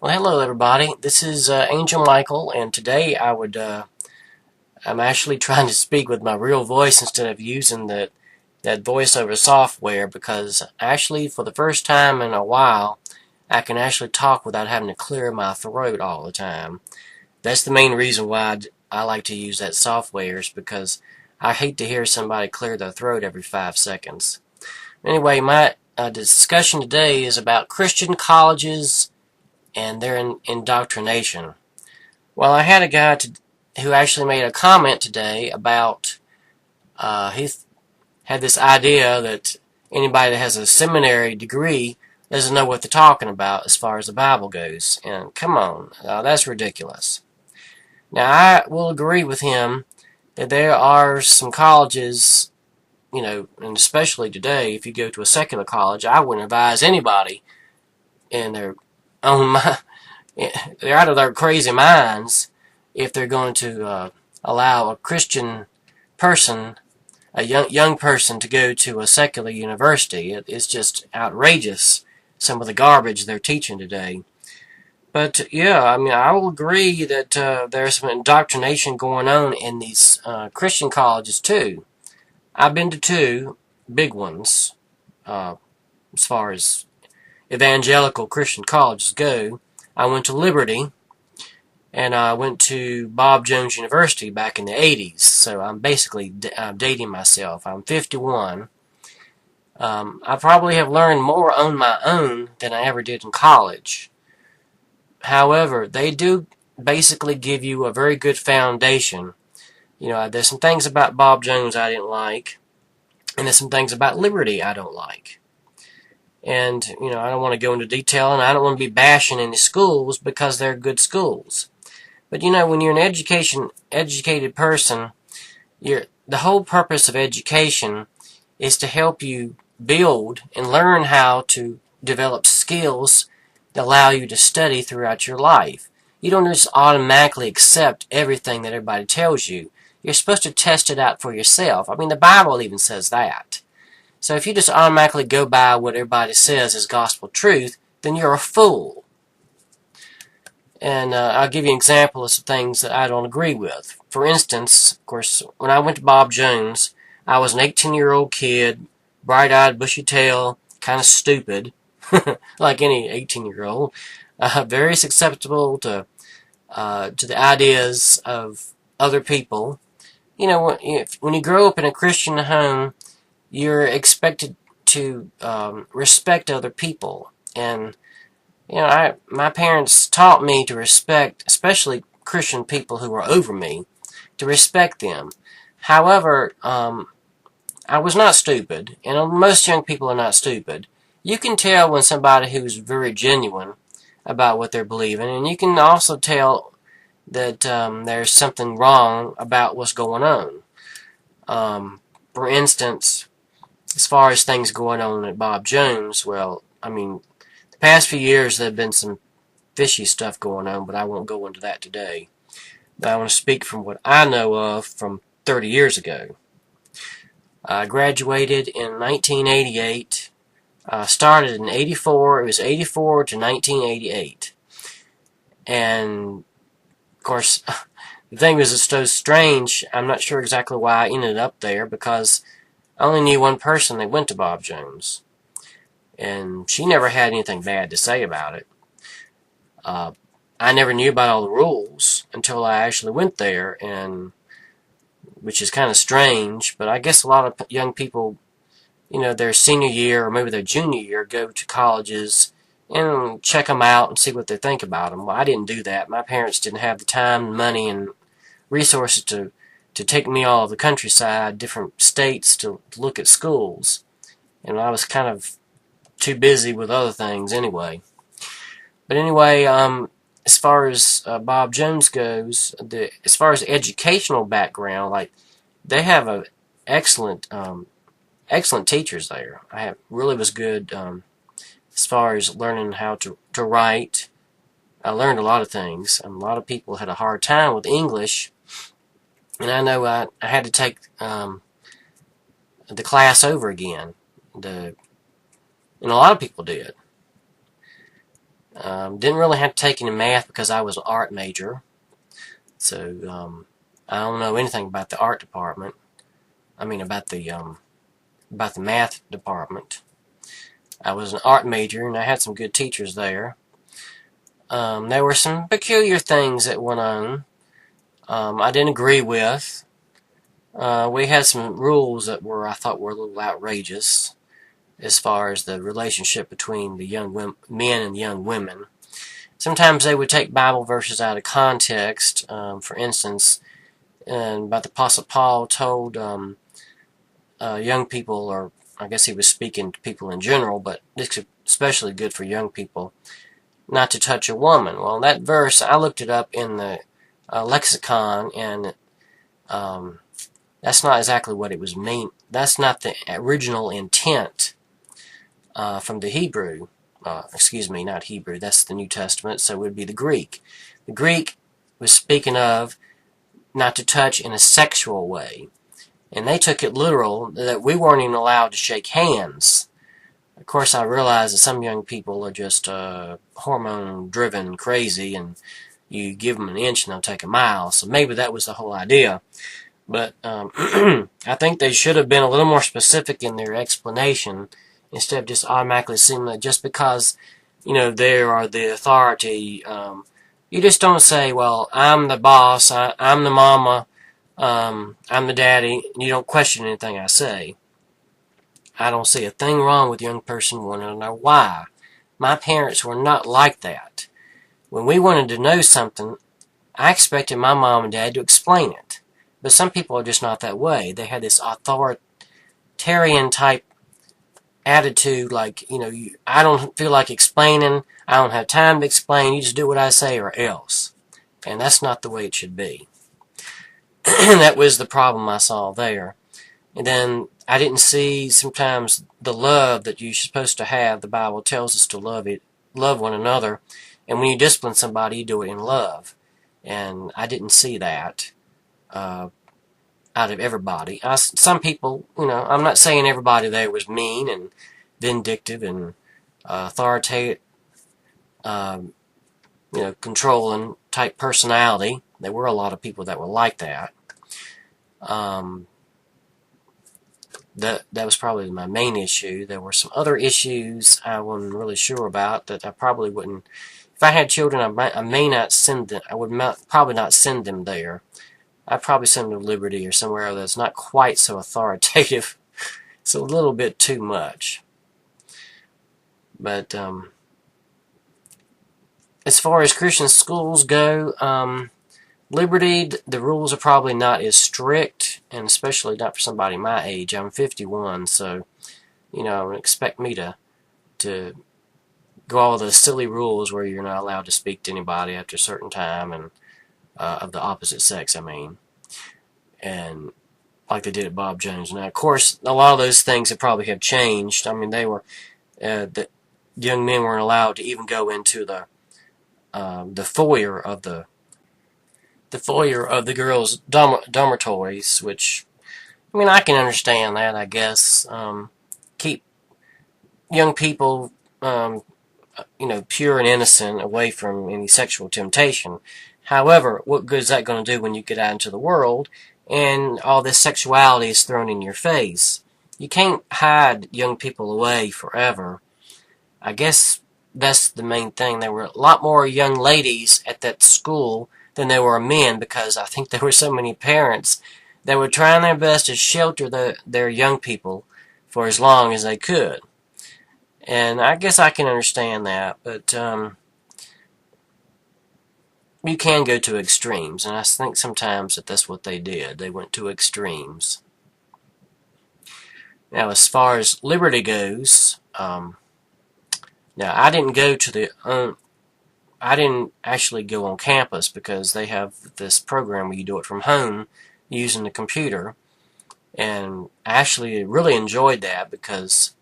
Well, hello everybody. This is Angel Michael, and today I'm actually trying to speak with my real voice instead of using that voiceover software because actually for the first time in a while I can actually talk without having to clear my throat all the time. That's the main reason why I like to use that software is because I hate to hear somebody clear their throat every 5 seconds. Anyway, my discussion today is about Christian colleges and their indoctrination. Well, I had a guy who actually made a comment today about he had this idea that anybody that has a seminary degree doesn't know what they're talking about as far as the Bible goes. And come on, that's ridiculous. Now, I will agree with him that there are some colleges, and especially today, if you go to a secular college, I wouldn't advise anybody in their own mind. They're out of their crazy minds if they're going to allow a Christian person, a young person, to go to a secular university. It's just outrageous, some of the garbage they're teaching today. But yeah, I mean, I will agree that there's some indoctrination going on in these Christian colleges too. I've been to two big ones uh, as far as evangelical Christian colleges go. I went to Liberty, and I went to Bob Jones University back in the 80s, so I'm basically dating myself. I'm 51. I probably have learned more on my own than I ever did in college. However, they do basically give you a very good foundation. There's some things about Bob Jones I didn't like, and there's some things about Liberty I don't like. And, I don't want to go into detail, and I don't want to be bashing any schools because they're good schools. But when you're an educated person, the whole purpose of education is to help you build and learn how to develop skills that allow you to study throughout your life. You don't just automatically accept everything that everybody tells you. You're supposed to test it out for yourself. I mean, the Bible even says that. So if you just automatically go by what everybody says is gospel truth, then you're a fool. And I'll give you an example of some things that I don't agree with. For instance, of course, when I went to Bob Jones, I was an 18-year-old kid, bright-eyed, bushy tail, kind of stupid, like any 18-year-old, very susceptible to the ideas of other people. When you grow up in a Christian home, you're expected to respect other people, and my parents taught me to respect, especially Christian people who were over me, to respect them. However, I was not stupid, and most young people are not stupid. You can tell when somebody who's very genuine about what they're believing, and you can also tell that there's something wrong about what's going on. For instance, as far as things going on at Bob Jones, well, I mean, the past few years there have been some fishy stuff going on, but I won't go into that today. But I want to speak from what I know of from 30 years ago. I graduated in 1988. Started in 84. It was 84 to 1988. And, of course, the thing was so strange, I'm not sure exactly why I ended up there, because I only knew one person that went to Bob Jones. And she never had anything bad to say about it. I never knew about all the rules until I actually went there, and which is kind of strange, but I guess a lot of young people, their senior year or maybe their junior year, go to colleges and check them out and see what they think about them. Well, I didn't do that. My parents didn't have the time, money, and resources to take me all of the countryside, different states, to look at schools. And I was kind of too busy with other things anyway. But anyway, as far as Bob Jones goes, as far as educational background, like, they have a excellent teachers there. Really was good as far as learning how to write. I learned a lot of things. A lot of people had a hard time with English, and I know I had to take the class over again. And a lot of people did. Didn't really have to take any math because I was an art major. So I don't know anything about the art department. I mean about the math department. I was an art major and I had some good teachers there. There were some peculiar things that went on I didn't agree with. We had some rules that I thought were a little outrageous as far as the relationship between the young men and young women. Sometimes they would take Bible verses out of context. For instance, about the Apostle Paul told young people, or I guess he was speaking to people in general, but this is especially good for young people, not to touch a woman. Well, that verse, I looked it up in the lexicon, and that's not exactly what it was mean. That's not the original intent from the Hebrew. Excuse me, not Hebrew. That's the New Testament, so it would be the Greek. The Greek was speaking of not to touch in a sexual way. And they took it literal that we weren't even allowed to shake hands. Of course, I realize that some young people are just hormone-driven crazy, and you give them an inch and they'll take a mile. So maybe that was the whole idea. But I think they should have been a little more specific in their explanation instead of just automatically assuming that just because, they are the authority, you just don't say, well, I'm the boss, I'm the mama, I'm the daddy, and you don't question anything I say. I don't see a thing wrong with a young person wanting to know why. My parents were not like that. When we wanted to know something, I expected my mom and dad to explain it. But some people are just not that way. They have this authoritarian type attitude, like, I don't feel like explaining, I don't have time to explain, you just do what I say or else. And that's not the way it should be. That was the problem I saw there. And then I didn't see sometimes the love that you're supposed to have. The Bible tells us to love one another. And when you discipline somebody, you do it in love. And I didn't see that out of everybody. Some people, I'm not saying everybody there was mean and vindictive and authoritative, controlling type personality. There were a lot of people that were like that. That was probably my main issue. There were some other issues I wasn't really sure about that I probably wouldn't. If I had children, I may not send them. I would probably not send them there. I'd probably send them to Liberty or somewhere that's not quite so authoritative. It's a little bit too much. But as far as Christian schools go, Liberty, the rules are probably not as strict, and especially not for somebody my age. I'm 51, so, expect me to go all the silly rules where you're not allowed to speak to anybody after a certain time, and of the opposite sex, I mean. And like they did at Bob Jones. Now, of course, a lot of those things probably have changed. I mean, the young men weren't allowed to even go into the foyer of the girls' dormitories, which, I mean, I can understand that, I guess. Keep young people, pure and innocent away from any sexual temptation. However, what good is that going to do when you get out into the world and all this sexuality is thrown in your face? You can't hide young people away forever. I guess that's the main thing. There were a lot more young ladies at that school than there were men, because I think there were so many parents that were trying their best to shelter their young people for as long as they could. And I guess I can understand that, but you can go to extremes, and I think sometimes that's what they did. They went to extremes. Now, as far as Liberty goes, now I didn't go to I didn't actually go on campus because they have this program where you do it from home using the computer, and I actually really enjoyed that because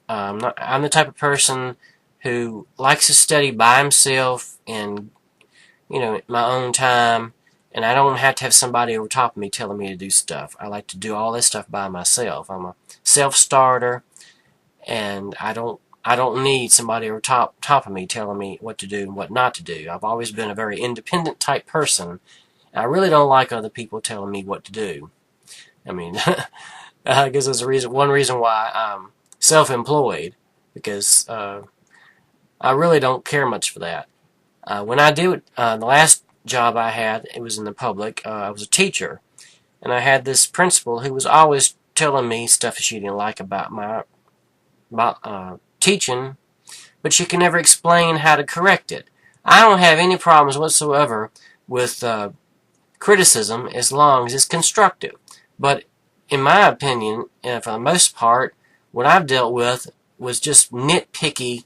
I'm the type of person who likes to study by himself and my own time, and I don't have to have somebody over top of me telling me to do stuff. I like to do all this stuff by myself. I'm a self-starter, and I don't I don't need somebody over top of me telling me what to do and what not to do. I've always been a very independent type person. I really don't like other people telling me what to do. I mean, I guess that's one reason why I'm self-employed, because I really don't care much for that. When I do it, the last job I had, it was in the public. I was a teacher, and I had this principal who was always telling me stuff she didn't like about my teaching, but she can never explain how to correct it. I don't have any problems whatsoever with criticism as long as it's constructive. But in my opinion, for the most part, what I've dealt with was just nitpicky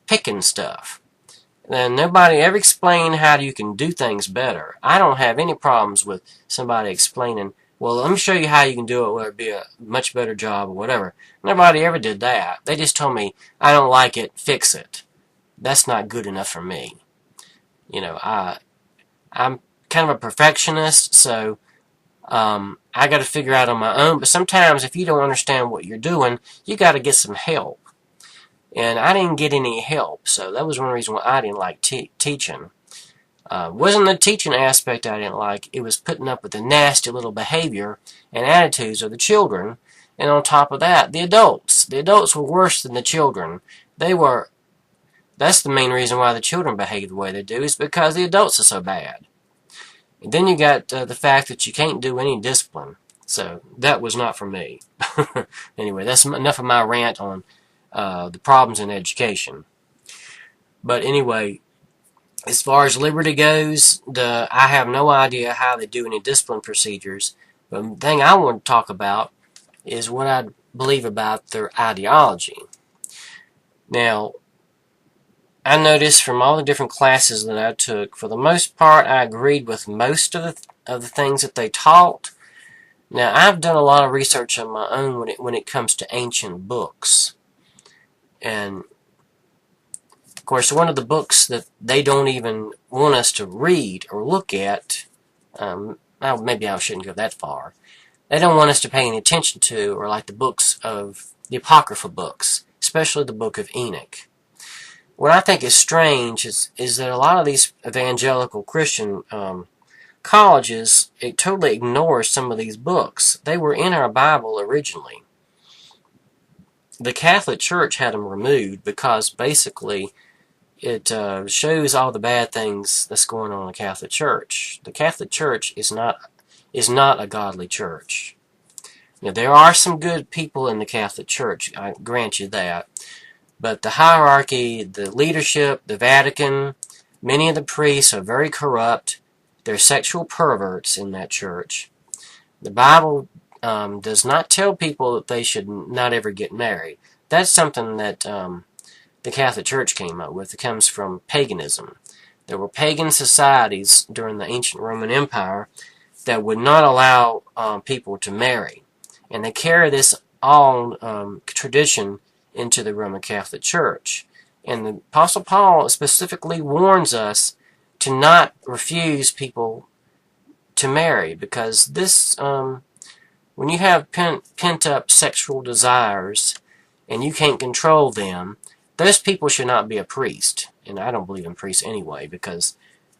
picking stuff. And nobody ever explained how you can do things better. I don't have any problems with somebody explaining, well, let me show you how you can do it, whether it be a much better job or whatever. Nobody ever did that. They just told me, I don't like it, fix it. That's not good enough for me. You know, I'm kind of a perfectionist, so I got to figure out on my own. But sometimes if you don't understand what you're doing, you got to get some help. And I didn't get any help, so that was one reason why I didn't like teaching. Wasn't the teaching aspect I didn't like, it was putting up with the nasty little behavior and attitudes of the children, and on top of that, the adults. The adults were worse than the children. That's the main reason why the children behave the way they do, is because the adults are so bad. And then you got the fact that you can't do any discipline, so that was not for me. Anyway, that's enough of my rant on the problems in education. But anyway, as far as liberty goes, I have no idea how they do any discipline procedures. But the thing I want to talk about is what I believe about their ideology. Now, I noticed from all the different classes that I took, for the most part, I agreed with most of the things that they taught. Now, I've done a lot of research on my own when it comes to ancient books. And, of course, one of the books that they don't even want us to read or look at, maybe I shouldn't go that far, they don't want us to pay any attention to, or like the books of the Apocrypha books, especially the Book of Enoch. What I think is strange is that a lot of these evangelical Christian colleges, it totally ignores some of these books. They were in our Bible originally. The Catholic Church had them removed because basically it shows all the bad things that's going on in the Catholic Church. The Catholic Church is not a godly church. Now, there are some good people in the Catholic Church, I grant you that. But the hierarchy, the leadership, the Vatican, many of the priests are very corrupt. They're sexual perverts in that church. The Bible does not tell people that they should not ever get married. That's something that the Catholic Church came up with. It comes from paganism. There were pagan societies during the ancient Roman Empire that would not allow people to marry. And they carry this all tradition into the Roman Catholic Church. And the Apostle Paul specifically warns us to not refuse people to marry, because this, when you have pent-up sexual desires and you can't control them, those people should not be a priest. And I don't believe in priests anyway, because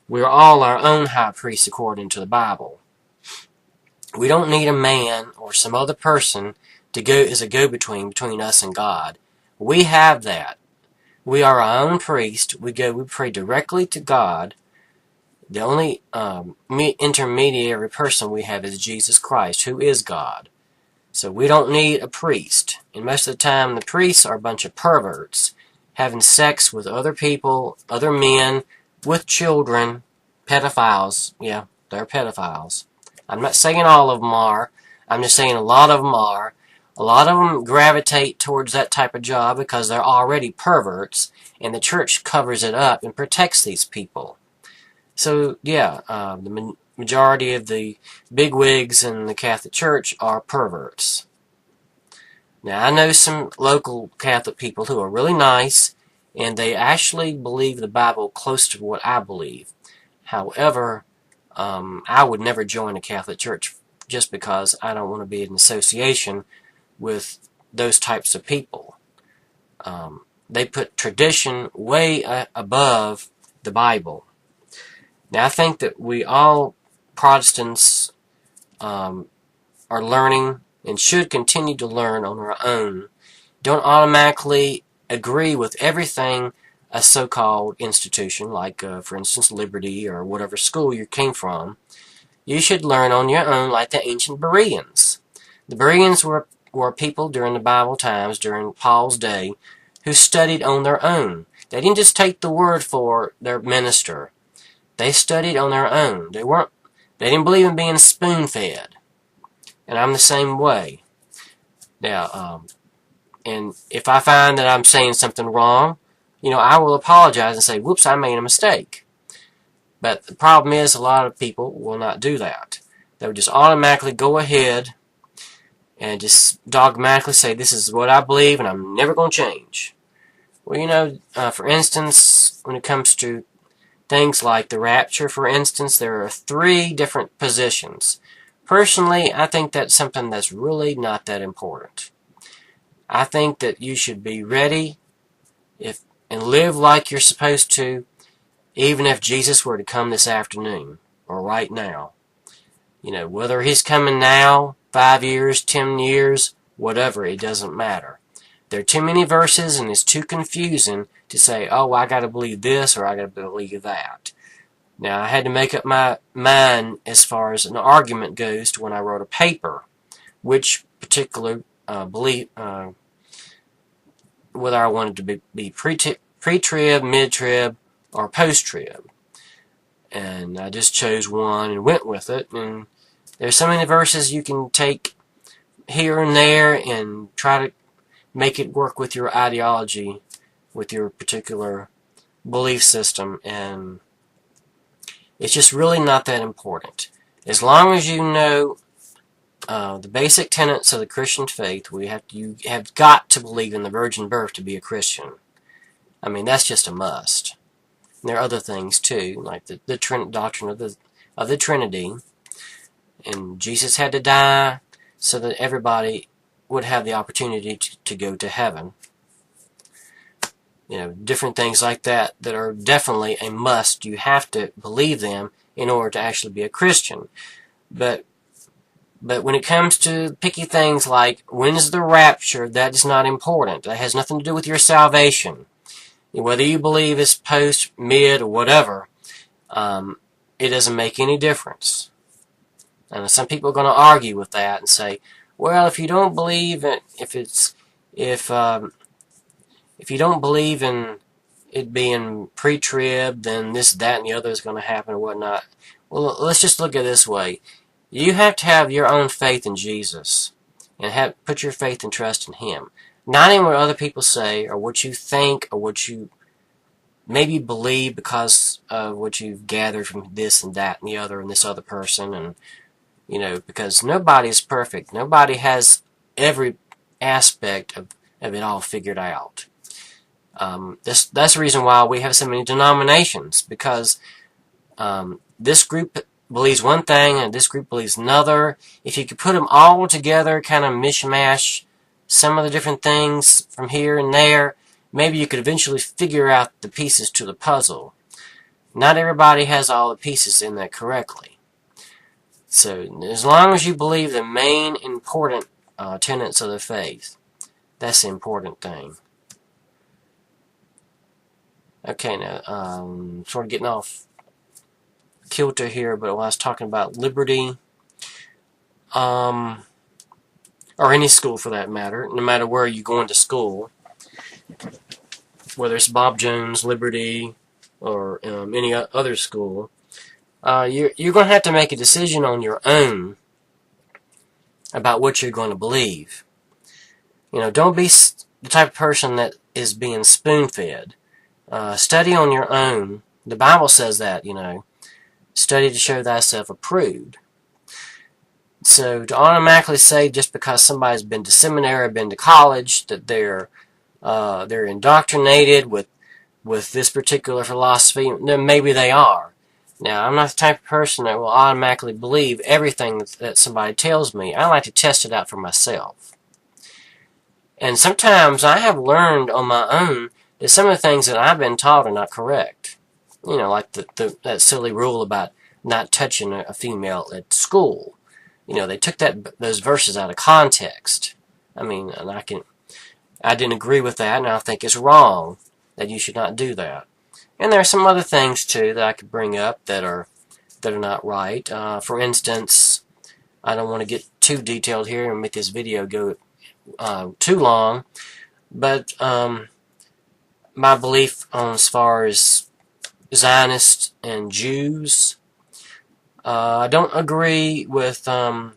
we're all our own high priests according to the Bible. We don't need a man or some other person to go as a go-between between us and God. We have that. We are our own priest. We pray directly to God. The only intermediary person we have is Jesus Christ, who is God. So we don't need a priest. And most of the time, the priests are a bunch of perverts, having sex with other people, other men, with children, pedophiles. Yeah, they're pedophiles. I'm not saying all of them are. I'm just saying a lot of them are. A lot of them gravitate towards that type of job because they're already perverts, and the church covers it up and protects these people. So, yeah, the majority of the bigwigs in the Catholic Church are perverts. Now, I know some local Catholic people who are really nice, and they actually believe the Bible close to what I believe. However, I would never join a Catholic Church just because I don't want to be in association with those types of people. they put tradition way above the Bible. Now, I think that we all Protestants are learning and should continue to learn on our own. Don't automatically agree with everything a so-called institution, like, for instance, Liberty or whatever school you came from. You should learn on your own like the ancient Bereans. The Bereans were people during the Bible times, during Paul's day, who studied on their own. They didn't just take the word for their minister. They studied on their own. They didn't believe in being spoon-fed. And I'm the same way. Now, and if I find that I'm saying something wrong, I will apologize and say, whoops, I made a mistake. But the problem is a lot of people will not do that. They would just automatically go ahead and just dogmatically say, this is what I believe and I'm never going to change. Well, for instance, when it comes to things like the rapture, for instance, there are 3 different positions. Personally, I think that's something that's really not that important. I think that you should be ready and live like you're supposed to, even if Jesus were to come this afternoon or right now. Whether he's coming now, 5 years, 10 years, whatever, it doesn't matter. There are too many verses and it's too confusing to say, oh, I got to believe this or I got to believe that. Now, I had to make up my mind as far as an argument goes to when I wrote a paper, which particular belief, whether I wanted to be pre-trib, mid-trib, or post-trib. And I just chose one and went with it. And there's so many verses you can take here and there and try to make it work with your ideology, with your particular belief system, and it's just really not that important. As long as you know the basic tenets of the Christian faith, you have got to believe in the virgin birth to be a Christian. I mean, that's just a must. And there are other things too, like the doctrine of the Trinity. And Jesus had to die so that everybody would have the opportunity to go to heaven. Different things like that are definitely a must. You have to believe them in order to actually be a Christian. But when it comes to picky things like when's the rapture, that is not important. That has nothing to do with your salvation. Whether you believe it's post, mid, or whatever, it doesn't make any difference. And some people are going to argue with that and say, well, if you don't believe it, if you don't believe in it being pre-trib, then this, that, and the other is going to happen or whatnot. Well, let's just look at it this way. You have to have your own faith in Jesus and put your faith and trust in Him. Not in what other people say or what you think or what you maybe believe because of what you've gathered from this and that and the other and this other person. And, because nobody is perfect. Nobody has every aspect of it all figured out. That's the reason why we have so many denominations, because this group believes one thing and this group believes another. If you could put them all together, kind of mishmash some of the different things from here and there, maybe you could eventually figure out the pieces to the puzzle. Not everybody has all the pieces in there correctly. So as long as you believe the main important tenets of the faith, that's the important thing. Okay, now, sort of getting off kilter here, but when I was talking about Liberty, or any school for that matter, no matter where you're going to school, whether it's Bob Jones, Liberty, or any other school, you're going to have to make a decision on your own about what you're going to believe. Don't be the type of person that is being spoon-fed. Study on your own. The Bible says that, study to show thyself approved. So to automatically say just because somebody's been to seminary or been to college that they're indoctrinated with this particular philosophy, then maybe they are. Now, I'm not the type of person that will automatically believe everything that somebody tells me. I like to test it out for myself. And sometimes I have learned on my own is some of the things that I've been taught are not correct. You know, like that silly rule about not touching a female at school. You know, they took those verses out of context. I mean, and I didn't agree with that, and I think it's wrong that you should not do that. And there are some other things too that I could bring up that are not right. For instance, I don't want to get too detailed here and make this video go too long, but my belief on as far as Zionists and Jews, I don't agree with all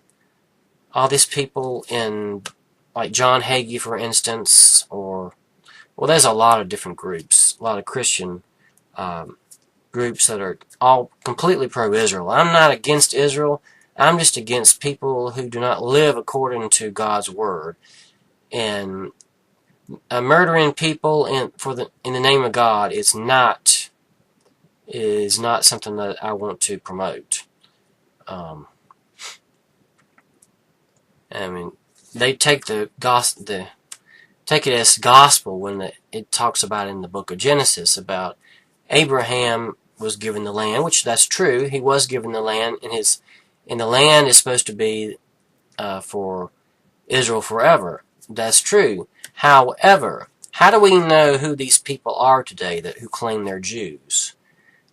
these people in, like John Hagee, for instance, or, well, there's a lot of different groups, a lot of Christian groups that are all completely pro-Israel. I'm not against Israel. I'm just against people who do not live according to God's word. And murdering people in the name of God is not something that I want to promote. I mean, they take take it as gospel when it talks about in the book of Genesis about Abraham was given the land, which that's true. He was given the land, and the land is supposed to be for Israel forever. That's true. However, how do we know who these people are today who claim they're Jews?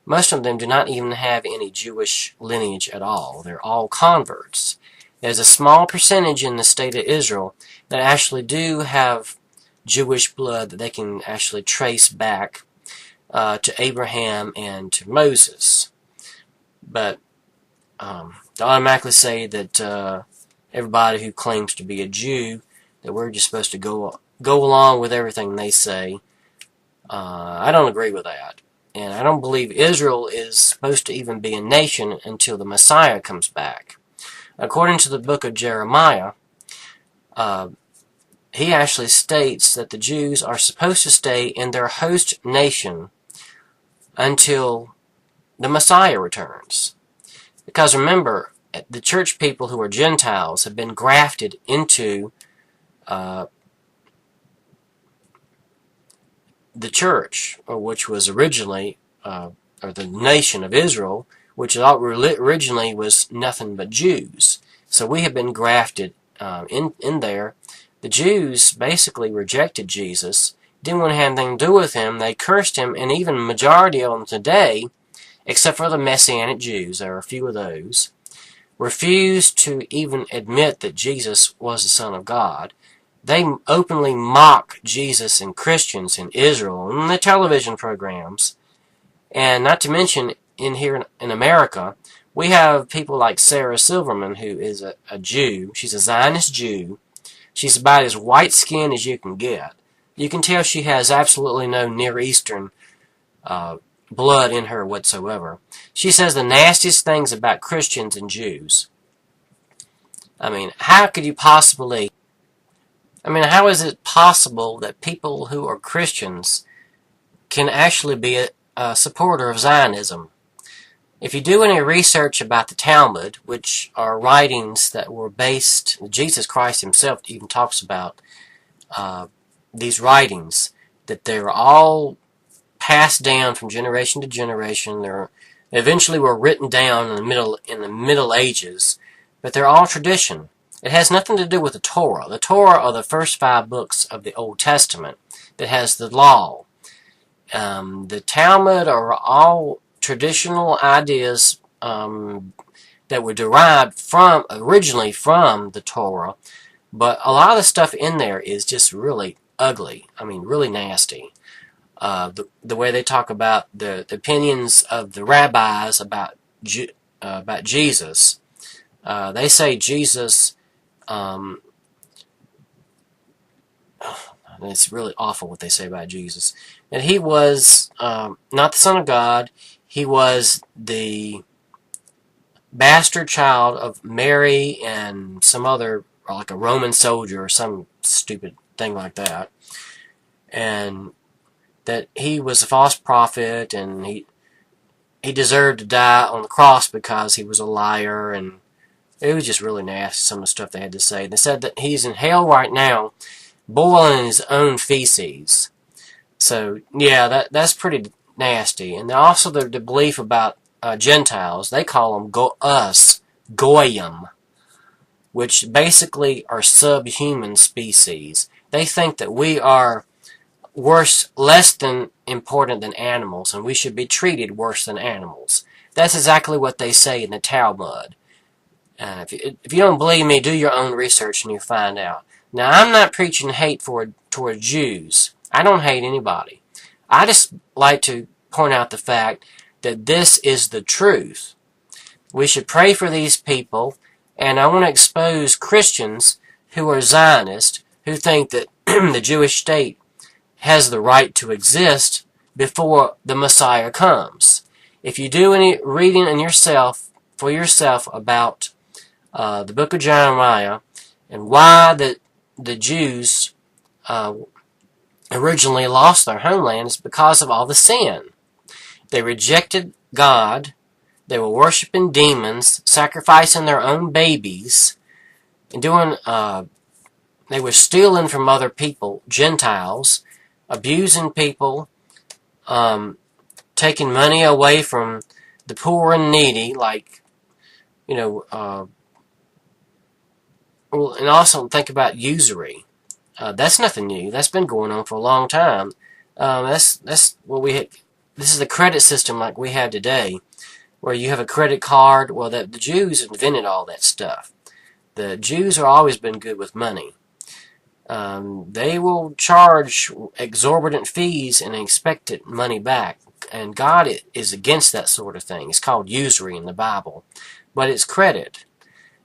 Most of them do not even have any Jewish lineage at all. They're all converts. There's a small percentage in the state of Israel that actually do have Jewish blood that they can actually trace back to Abraham and to Moses. But to automatically say that everybody who claims to be a Jew, that we're just supposed to go along with everything they say, I don't agree with that. And I don't believe Israel is supposed to even be a nation until the Messiah comes back. According to the book of Jeremiah, he actually states that the Jews are supposed to stay in their host nation until the Messiah returns. Because remember, the church people who are Gentiles have been grafted into the church, which was originally, or the nation of Israel, which originally was nothing but Jews. So we have been grafted in there. The Jews basically rejected Jesus, didn't want to have anything to do with him. They cursed him, and even the majority of them today, except for the Messianic Jews, there are a few of those, refused to even admit that Jesus was the Son of God. They openly mock Jesus and Christians in Israel in the television programs. And not to mention, here in America, we have people like Sarah Silverman, who is a Jew. She's a Zionist Jew. She's about as white-skinned as you can get. You can tell she has absolutely no Near Eastern blood in her whatsoever. She says the nastiest things about Christians and Jews. I mean, how is it possible that people who are Christians can actually be a supporter of Zionism? If you do any research about the Talmud, which are writings that were based, Jesus Christ himself even talks about these writings, that they're all passed down from generation to generation. They eventually were written down in the Middle Ages, but they're all tradition. It has nothing to do with the Torah. The Torah are the first 5 books of the Old Testament that has the law. The Talmud are all traditional ideas that were derived originally from the Torah, but a lot of the stuff in there is just really ugly. I mean, really nasty. The way they talk about the opinions of the rabbis about Jesus. They say Jesus, it's really awful what they say about Jesus, that he was not the Son of God. He was the bastard child of Mary and some other, like a Roman soldier or some stupid thing like that. And that he was a false prophet, and he deserved to die on the cross because he was a liar, and it was just really nasty, some of the stuff they had to say. They said that he's in hell right now, boiling in his own feces. So yeah, that's pretty nasty. And also the belief about Gentiles, they call them goyim, which basically are subhuman species. They think that we are less than important than animals, and we should be treated worse than animals. That's exactly what they say in the Talmud. If you don't believe me, do your own research and you'll find out. Now, I'm not preaching hate toward Jews. I don't hate anybody. I just like to point out the fact that this is the truth. We should pray for these people, and I want to expose Christians who are Zionists, who think that the Jewish state has the right to exist before the Messiah comes. If you do any reading for yourself about the book of Jeremiah and why the Jews originally lost their homeland, is because of all the sin. They rejected God. They were worshiping demons, sacrificing their own babies, and they were stealing from other people, Gentiles, abusing people, taking money away from the poor and needy, like, and also think about usury. That's nothing new. That's been going on for a long time. That's what we had. This is the credit system like we have today, where you have a credit card. Well, the Jews invented all that stuff. The Jews have always been good with money. They will charge exorbitant fees and expect money back. And God is against that sort of thing. It's called usury in the Bible. But it's credit.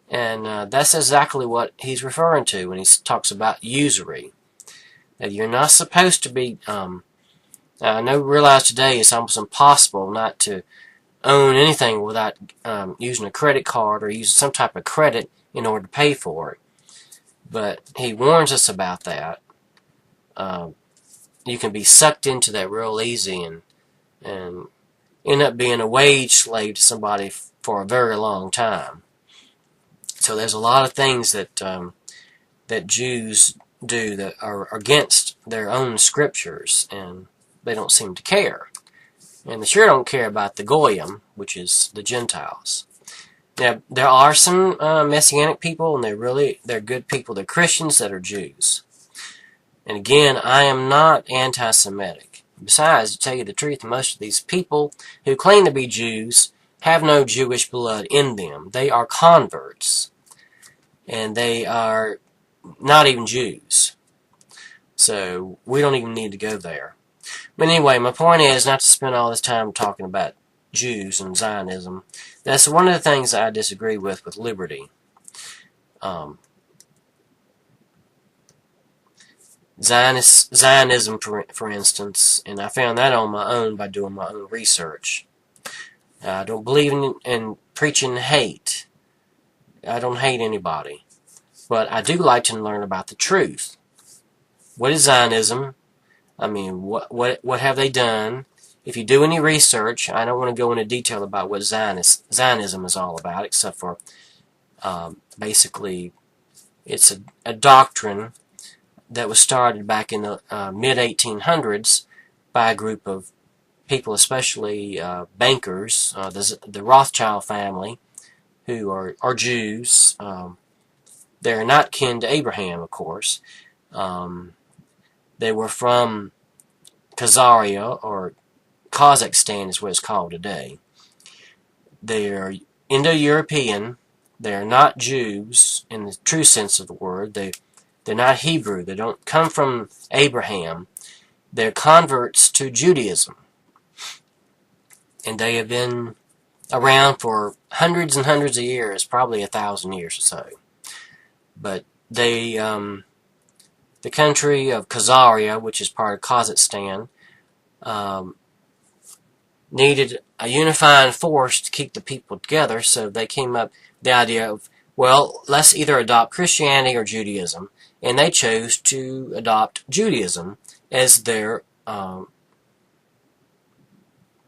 And that's exactly what he's referring to when he talks about usury. That you're not supposed to be... I realize today it's almost impossible not to own anything without using a credit card or using some type of credit in order to pay for it. But he warns us about that. You can be sucked into that real easy and end up being a wage slave to somebody for a very long time. So there's a lot of things that that Jews do that are against their own scriptures, and they don't seem to care. And they sure don't care about the Goyim, which is the Gentiles. Now, there are some Messianic people, and they're good people. They're Christians that are Jews. And again, I am not anti-Semitic. Besides, to tell you the truth, most of these people who claim to be Jews have no Jewish blood in them. They are converts. And they are not even Jews. So, we don't even need to go there. But anyway, my point is not to spend all this time talking about Jews and Zionism. That's one of the things I disagree with liberty. Zionism, for instance, and I found that on my own by doing my own research. I don't believe in preaching hate. I don't hate anybody. But I do like to learn about the truth. What is Zionism? I mean, what have they done? If you do any research, I don't want to go into detail about what Zionism is all about, except for basically it's a doctrine that was started back in the mid-1800s by a group of people, especially bankers, the Rothschild family, who are Jews. They're not kin to Abraham, of course. They were from Khazaria, or Kazakhstan is what it's called today. They're Indo-European. They're not Jews in the true sense of the word. They're not Hebrew. They don't come from Abraham. They're converts to Judaism. And they have been around for hundreds and hundreds of years, probably 1,000 years or so. But they, the country of Khazaria, which is part of Kazakhstan, needed a unifying force to keep the people together, so they came up with the idea of, well, let's either adopt Christianity or Judaism, and they chose to adopt Judaism as their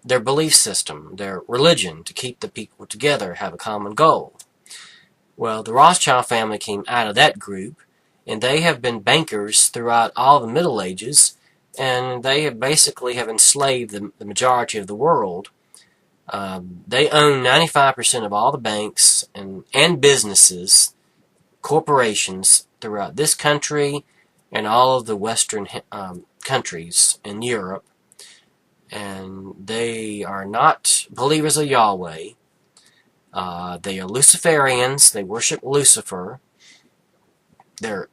belief system, their religion, to keep the people together, have a common goal. Well, the Rothschild family came out of that group, and they have been bankers throughout all the Middle Ages, and they have basically have enslaved the majority of the world. They own 95% of all the banks and businesses, corporations throughout this country and all of the Western countries in Europe. And they are not believers of Yahweh. They are Luciferians. They worship Lucifer. They're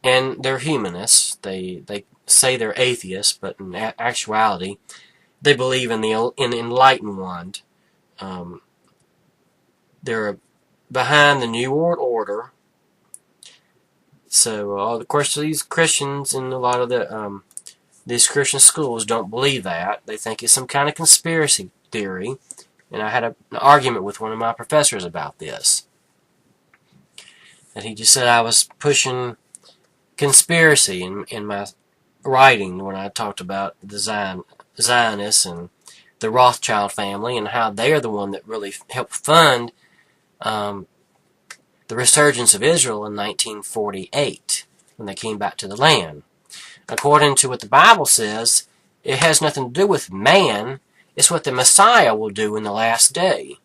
humanists. They say they're atheists, but in actuality, they believe in the enlightened one. They're behind the New World Order. So, of course, these Christians and a lot of these Christian schools don't believe that. They think it's some kind of conspiracy theory. And I had an argument with one of my professors about this. And he just said I was pushing conspiracy in my writing when I talked about the Zionists and the Rothschild family and how they are the one that really helped fund the resurgence of Israel in 1948 when they came back to the land. According to what the Bible says, it has nothing to do with man. It's what the Messiah will do in the last day.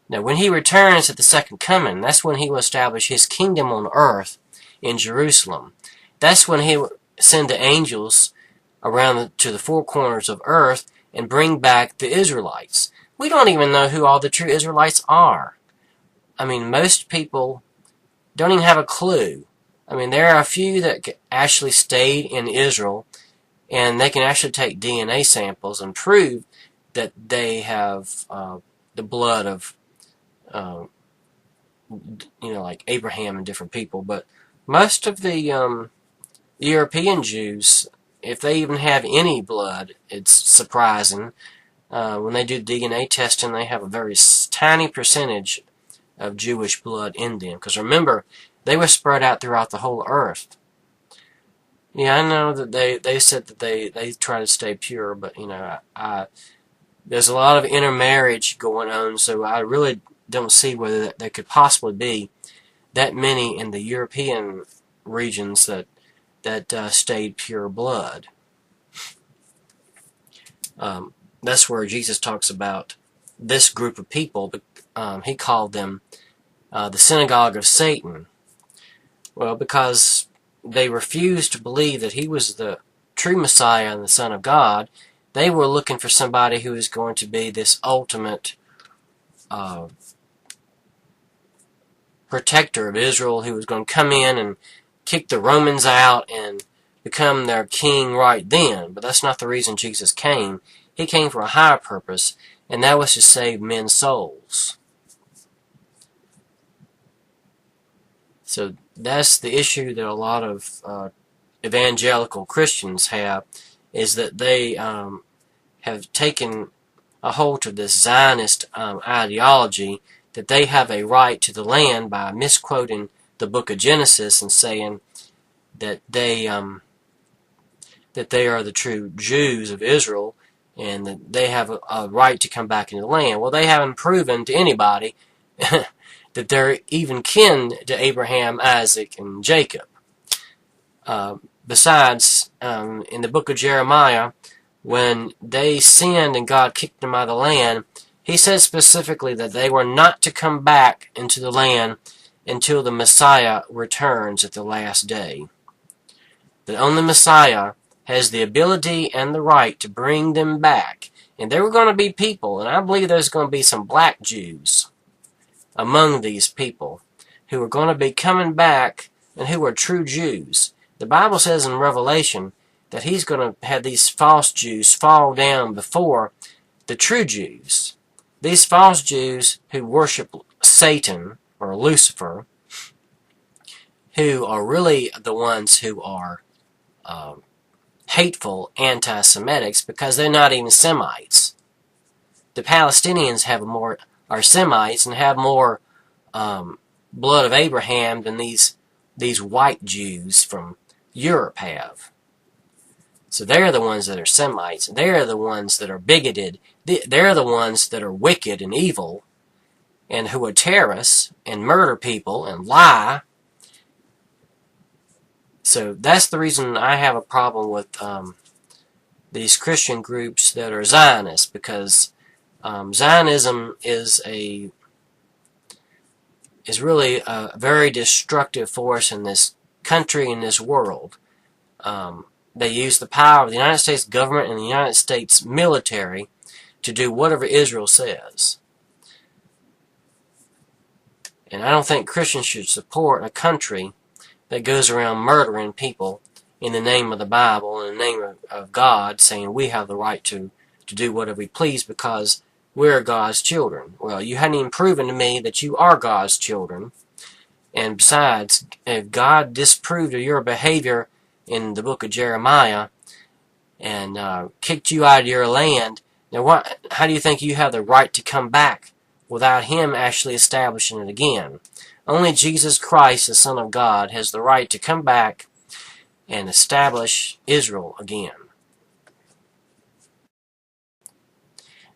Now, when he returns at the second coming, that's when he will establish his kingdom on earth in Jerusalem. That's when he will send the angels around to the four corners of earth and bring back the Israelites. We don't even know who all the true Israelites are. I mean, most people don't even have a clue. I mean, there are a few that actually stayed in Israel, and they can actually take DNA samples and prove that they have the blood of, like Abraham and different people. But most of the European Jews, if they even have any blood, it's surprising. When they do DNA testing, they have a very tiny percentage of Jewish blood in them. Because remember, they were spread out throughout the whole earth. Yeah, I know that they said that they try to stay pure, but there's a lot of intermarriage going on, so I really don't see whether there could possibly be that many in the European regions that stayed pure blood. That's where Jesus talks about this group of people. He called them the synagogue of Satan. Well, because they refused to believe that he was the true Messiah and the Son of God, they were looking for somebody who was going to be this ultimate protector of Israel, who was going to come in and kick the Romans out and become their king right then. But that's not the reason Jesus came. He came for a higher purpose, and that was to save men's souls. So that's the issue that a lot of evangelical Christians have, is that they have taken a hold of this Zionist ideology, that they have a right to the land by misquoting the book of Genesis and saying that they are the true Jews of Israel and that they have a right to come back into the land. Well, they haven't proven to anybody that they're even kin to Abraham, Isaac, and Jacob. Besides, in the book of Jeremiah, when they sinned and God kicked them out of the land, he said specifically that they were not to come back into the land until the Messiah returns at the last day. That only Messiah has the ability and the right to bring them back. And there were going to be people, and I believe there's going to be some black Jews among these people who are going to be coming back and who are true Jews. The Bible says in Revelation that he's going to have these false Jews fall down before the true Jews. These false Jews who worship Satan or Lucifer, who are really the ones who are hateful anti-Semitics, because they're not even Semites. The Palestinians are Semites and have more blood of Abraham than these white Jews from Europe have. So they're the ones that are Semites. They're the ones that are bigoted. They're the ones that are wicked and evil and who are terrorists and murder people and lie. So that's the reason I have a problem with these Christian groups that are Zionists, because Zionism is really a very destructive force in this country, in this world. They use the power of the United States government and the United States military to do whatever Israel says. And I don't think Christians should support a country that goes around murdering people in the name of the Bible, in the name of God, saying we have the right to do whatever we please because we're God's children. Well, you hadn't even proven to me that you are God's children. And besides, if God disapproved of your behavior in the book of Jeremiah and kicked you out of your land, now how do you think you have the right to come back without Him actually establishing it again? Only Jesus Christ, the Son of God, has the right to come back and establish Israel again.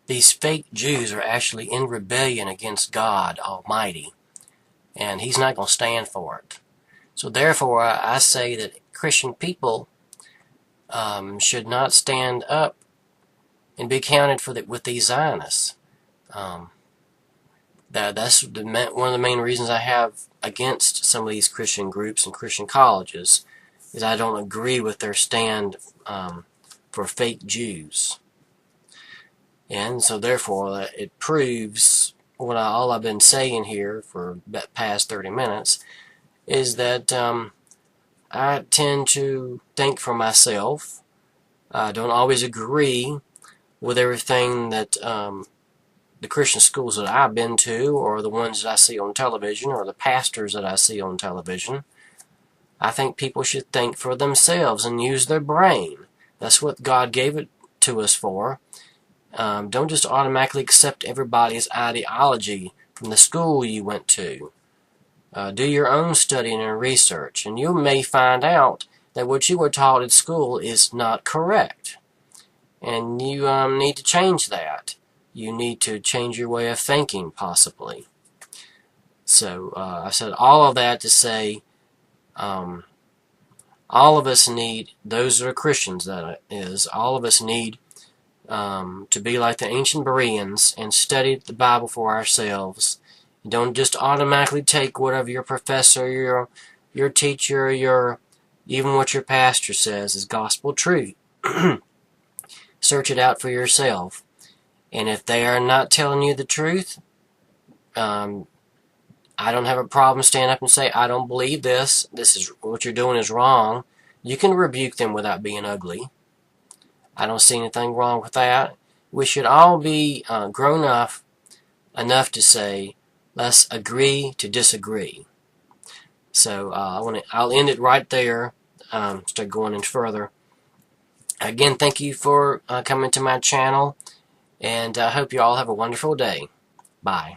These fake Jews are actually in rebellion against God Almighty, and He's not going to stand for it. So therefore, I say that Christian people should not stand up and be counted with these Zionists. That's one of the main reasons I have against some of these Christian groups and Christian colleges, is I don't agree with their stand for fake Jews. And so therefore, it proves all I've been saying here for the past 30 minutes, is that I tend to think for myself. I don't always agree with everything that the Christian schools that I've been to, or the ones that I see on television, or the pastors that I see on television. I think people should think for themselves and use their brain. That's what God gave it to us for. Don't just automatically accept everybody's ideology from the school you went to. Do your own studying and research, and you may find out that what you were taught at school is not correct. And you need to change that. You need to change your way of thinking, possibly. So, I said all of that to say, all of us need, those that are Christians, that is, all of us need to be like the ancient Bereans and study the Bible for ourselves. Don't just automatically take whatever your professor, your teacher, even what your pastor says is gospel truth. Search it out for yourself. And if they are not telling you the truth, I don't have a problem standing up and say, I don't believe this. This is what you're doing is wrong. You can rebuke them without being ugly. I don't see anything wrong with that. We should all be grown up enough to say, let's agree to disagree. So I'll end it right there. Instead of going any further. Again, thank you for coming to my channel, and I hope you all have a wonderful day. Bye.